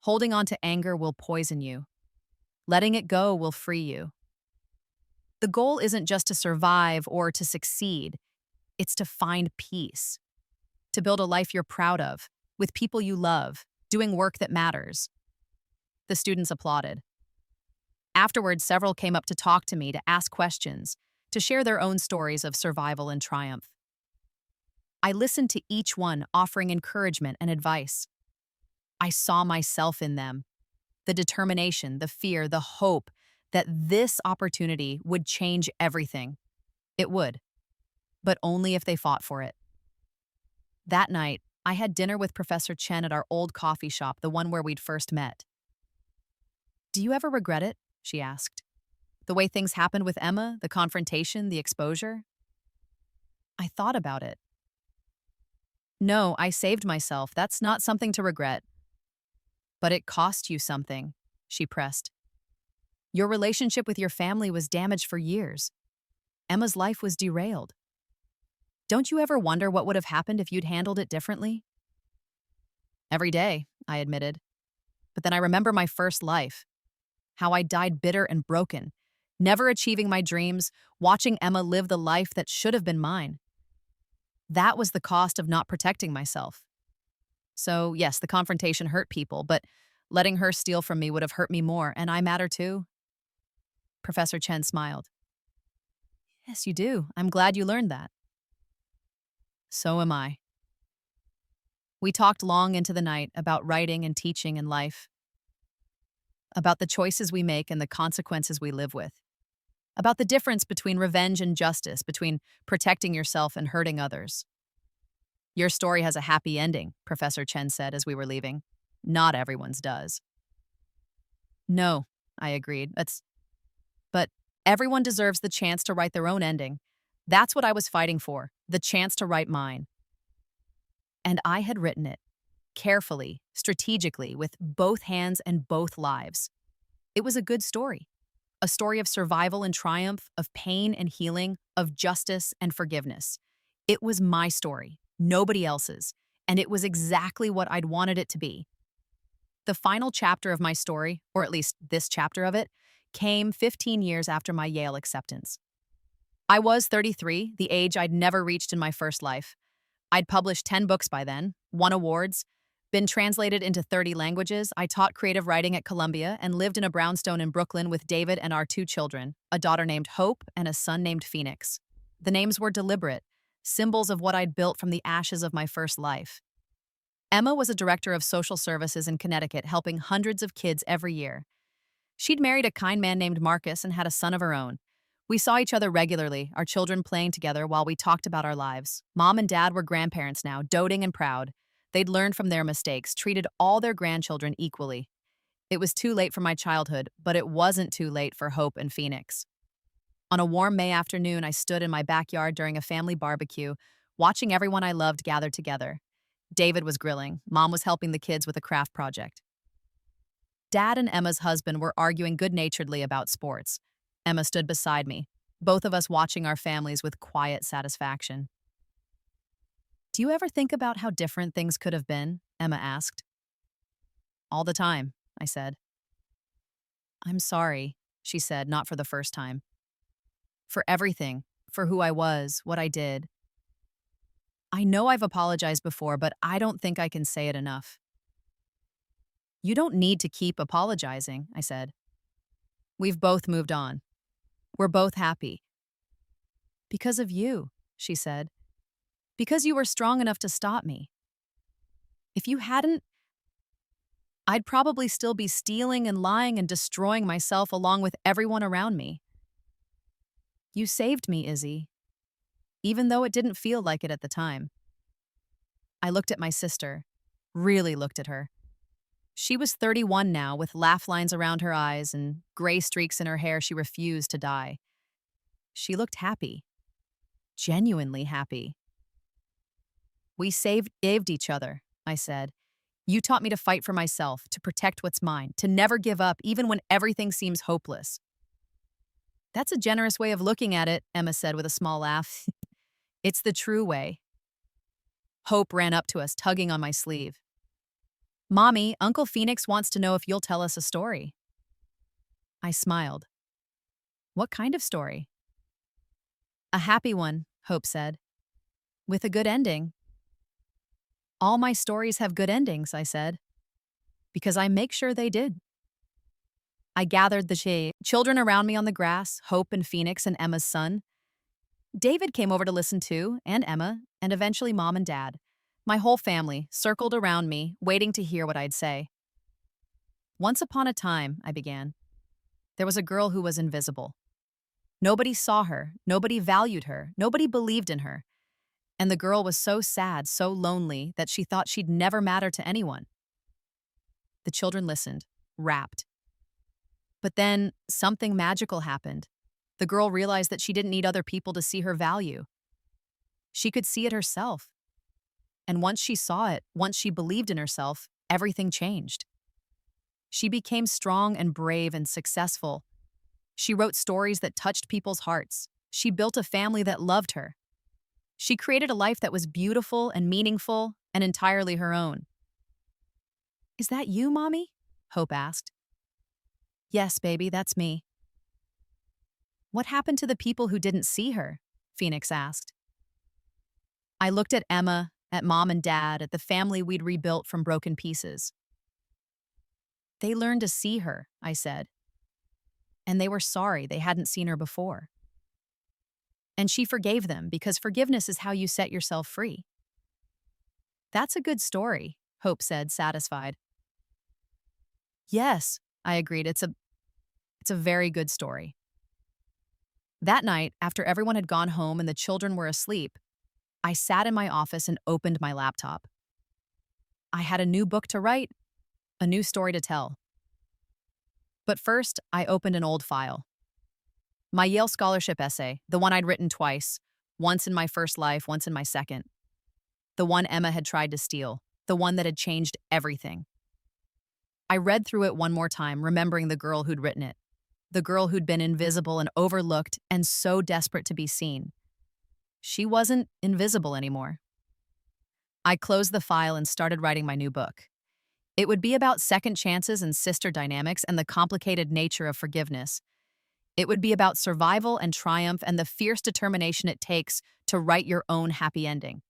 Holding on to anger will poison you. Letting it go will free you. The goal isn't just to survive or to succeed. It's to find peace. To build a life you're proud of, with people you love, doing work that matters. The students applauded. Afterwards, several came up to talk to me, to ask questions, to share their own stories of survival and triumph. I listened to each one, offering encouragement and advice. I saw myself in them, the determination, the fear, the hope that this opportunity would change everything. It would, but only if they fought for it. That night, I had dinner with Professor Chen at our old coffee shop, the one where we'd first met. "Do you ever regret it?" she asked. "The way things happened with Emma, the confrontation, the exposure?" I thought about it. "No, I saved myself. That's not something to regret." "But it cost you something," she pressed. Your relationship with your family was damaged for years. Emma's life was derailed. Don't you ever wonder what would have happened if you'd handled it differently? Every day, I admitted. But then I remember my first life, how I died bitter and broken, never achieving my dreams, watching Emma live the life that should have been mine. That was the cost of not protecting myself. So, yes, the confrontation hurt people, but letting her steal from me would have hurt me more, and I matter too. Professor Chen smiled. Yes, you do. I'm glad you learned that. So am I. We talked long into the night about writing and teaching and life, about the choices we make and the consequences we live with, about the difference between revenge and justice, between protecting yourself and hurting others. Your story has a happy ending, Professor Chen said as we were leaving. Not everyone's does. No, I agreed. But everyone deserves the chance to write their own ending. That's what I was fighting for, the chance to write mine. And I had written it, carefully, strategically, with both hands and both lives. It was a good story. A story of survival and triumph, of pain and healing, of justice and forgiveness. It was my story, nobody else's, and it was exactly what I'd wanted it to be. The final chapter of my story, or at least this chapter of it, came 15 years after my Yale acceptance. I was 33, the age I'd never reached in my first life. I'd published 10 books by then, won awards, been translated into 30 languages. I taught creative writing at Columbia and lived in a brownstone in Brooklyn with David and our 2 children, a daughter named Hope and a son named Phoenix. The names were deliberate, symbols of what I'd built from the ashes of my first life. Emma was a director of social services in Connecticut, helping hundreds of kids every year. She'd married a kind man named Marcus and had a son of her own. We saw each other regularly, our children playing together while we talked about our lives. Mom and Dad were grandparents now, doting and proud. They'd learned from their mistakes, treated all their grandchildren equally. It was too late for my childhood, but it wasn't too late for Hope and Phoenix. On a warm May afternoon, I stood in my backyard during a family barbecue, watching everyone I loved gather together. David was grilling. Mom was helping the kids with a craft project. Dad and Emma's husband were arguing good-naturedly about sports. Emma stood beside me, both of us watching our families with quiet satisfaction. Do you ever think about how different things could have been? Emma asked. All the time, I said. I'm sorry, she said, not for the first time. For everything, for who I was, what I did. I know I've apologized before, but I don't think I can say it enough. You don't need to keep apologizing, I said. We've both moved on. We're both happy. Because of you, she said. Because you were strong enough to stop me. If you hadn't, I'd probably still be stealing and lying and destroying myself along with everyone around me. You saved me, Izzy, even though it didn't feel like it at the time. I looked at my sister, really looked at her. She was 31 now, with laugh lines around her eyes and gray streaks in her hair she refused to dye. She looked happy. Genuinely happy. We saved each other, I said. You taught me to fight for myself, to protect what's mine, to never give up even when everything seems hopeless. That's a generous way of looking at it, Emma said with a small laugh. It's the true way. Hope ran up to us, tugging on my sleeve. Mommy, Uncle Phoenix wants to know if you'll tell us a story. I smiled. What kind of story? A happy one, Hope said. With a good ending. All my stories have good endings, I said. Because I make sure they did. I gathered the children around me on the grass, Hope and Phoenix and Emma's son. David came over to listen too, and Emma, and eventually Mom and Dad. My whole family circled around me, waiting to hear what I'd say. Once upon a time, I began, there was a girl who was invisible. Nobody saw her, nobody valued her, nobody believed in her. And the girl was so sad, so lonely, that she thought she'd never matter to anyone. The children listened, rapt. But then something magical happened. The girl realized that she didn't need other people to see her value. She could see it herself. And once she saw it, once she believed in herself, everything changed. She became strong and brave and successful, She wrote stories that touched people's hearts. She built a family that loved her. She created a life that was beautiful and meaningful and entirely her own. Is that you, Mommy? Hope asked. Yes, baby, that's me. What happened to the people who didn't see her? Phoenix asked. I looked at Emma, at Mom and Dad, at the family we'd rebuilt from broken pieces. They learned to see her, I said. And they were sorry they hadn't seen her before. And she forgave them because forgiveness is how you set yourself free. That's a good story, Hope said, satisfied. Yes, I agreed. It's a very good story. That night, after everyone had gone home and the children were asleep, I sat in my office and opened my laptop. I had a new book to write, a new story to tell. But first, I opened an old file. My Yale scholarship essay, the one I'd written twice, once in my first life, once in my second. The one Emma had tried to steal, the one that had changed everything. I read through it one more time, remembering the girl who'd written it. The girl who'd been invisible and overlooked and so desperate to be seen. She wasn't invisible anymore. I closed the file and started writing my new book. It would be about second chances and sister dynamics and the complicated nature of forgiveness. It would be about survival and triumph and the fierce determination it takes to write your own happy ending.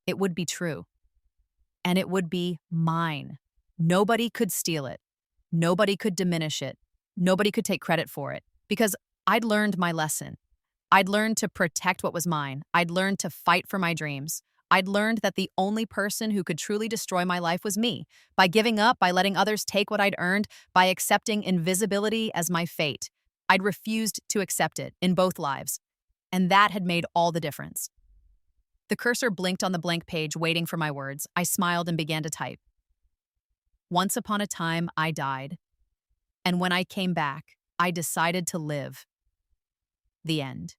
It would be true. And it would be mine. Nobody could steal it. Nobody could diminish it. Nobody could take credit for it. Because I'd learned my lesson. I'd learned to protect what was mine. I'd learned to fight for my dreams. I'd learned that the only person who could truly destroy my life was me, by giving up, by letting others take what I'd earned, by accepting invisibility as my fate. I'd refused to accept it in both lives, and that had made all the difference. The cursor blinked on the blank page, waiting for my words. I smiled and began to type. Once upon a time, I died, and when I came back, I decided to live. The end.